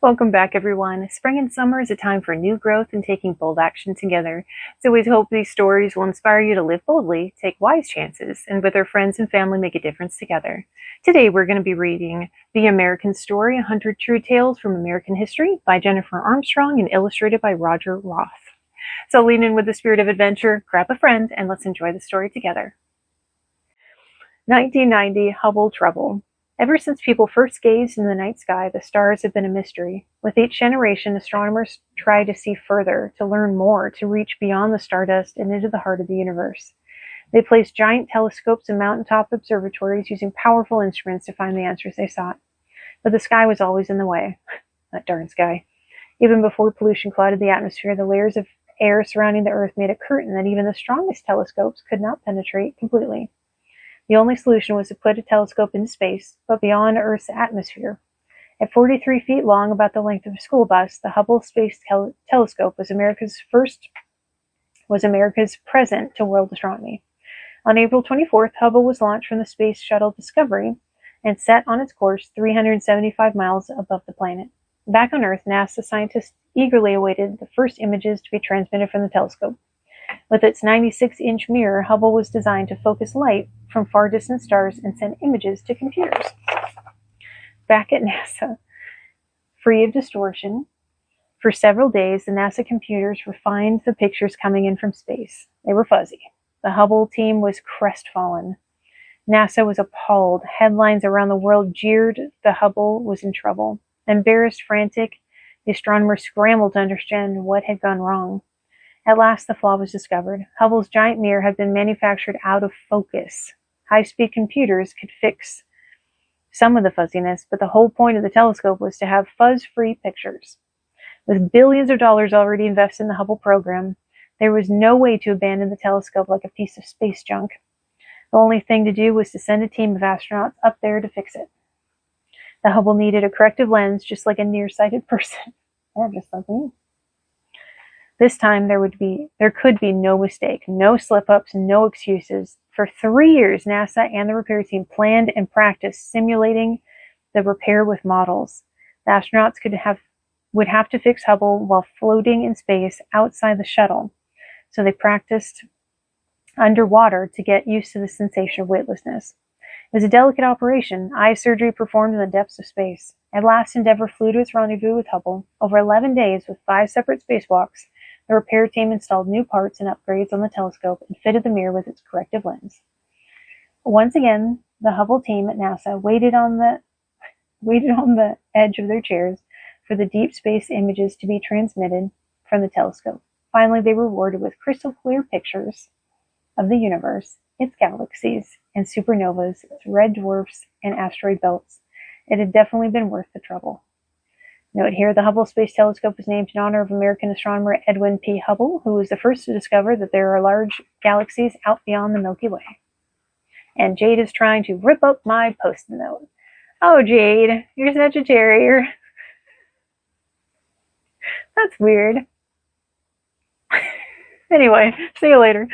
Welcome back, everyone. Spring and summer is a time for new growth and taking bold action together. So we hope these stories will inspire you to live boldly, take wise chances, and with our friends and family make a difference together. Today we're going to be reading The American Story, 100 True Tales from American History by Jennifer Armstrong and illustrated by Roger Roth. So lean in with the spirit of adventure, grab a friend, and let's enjoy the story together. 1990 Hubble Trouble. Ever since people first gazed in the night sky, the stars have been a mystery. With each generation, astronomers try to see further, to learn more, to reach beyond the stardust and into the heart of the universe. They placed giant telescopes in mountaintop observatories using powerful instruments to find the answers they sought. But the sky was always in the way. That darn sky. Even before pollution clouded the atmosphere, the layers of air surrounding the Earth made a curtain that even the strongest telescopes could not penetrate completely. The only solution was to put a telescope into space, but beyond Earth's atmosphere. At 43 feet long, about the length of a school bus, the Hubble Space Telescope was America's present to world astronomy. On April 24th, Hubble was launched from the Space Shuttle Discovery and set on its course 375 miles above the planet. Back on Earth, NASA scientists eagerly awaited the first images to be transmitted from the telescope. With its 96-inch mirror, Hubble was designed to focus light from far distant stars and send images to computers. Back at NASA, free of distortion, for several days, the NASA computers refined the pictures coming in from space. They were fuzzy. The Hubble team was crestfallen. NASA was appalled. Headlines around the world jeered the Hubble was in trouble. Embarrassed, frantic, the astronomers scrambled to understand what had gone wrong. At last, the flaw was discovered. Hubble's giant mirror had been manufactured out of focus. High-speed computers could fix some of the fuzziness, but the whole point of the telescope was to have fuzz-free pictures. With billions of dollars already invested in the Hubble program, there was no way to abandon the telescope like a piece of space junk. The only thing to do was to send a team of astronauts up there to fix it. The Hubble needed a corrective lens, just like a nearsighted person. Or just something. This time there could be no mistake, no slip-ups, no excuses. For 3 years, NASA and the repair team planned and practiced simulating the repair with models. The astronauts would have to fix Hubble while floating in space outside the shuttle. So they practiced underwater to get used to the sensation of weightlessness. It was a delicate operation, eye surgery performed in the depths of space. At last, Endeavour flew to its rendezvous with Hubble. Over 11 days, with 5 separate spacewalks, the repair team installed new parts and upgrades on the telescope and fitted the mirror with its corrective lens. Once again, the Hubble team at NASA waited on the edge of their chairs for the deep space images to be transmitted from the telescope. Finally, they were rewarded with crystal clear pictures of the universe, its galaxies and supernovas, its red dwarfs and asteroid belts. It had definitely been worth the trouble. Note here, the Hubble Space Telescope was named in honor of American astronomer Edwin P. Hubble, who was the first to discover that there are large galaxies out beyond the Milky Way. And Jade is trying to rip up my post-it note. Oh, Jade, you're such a terrier. That's weird. Anyway, see you later.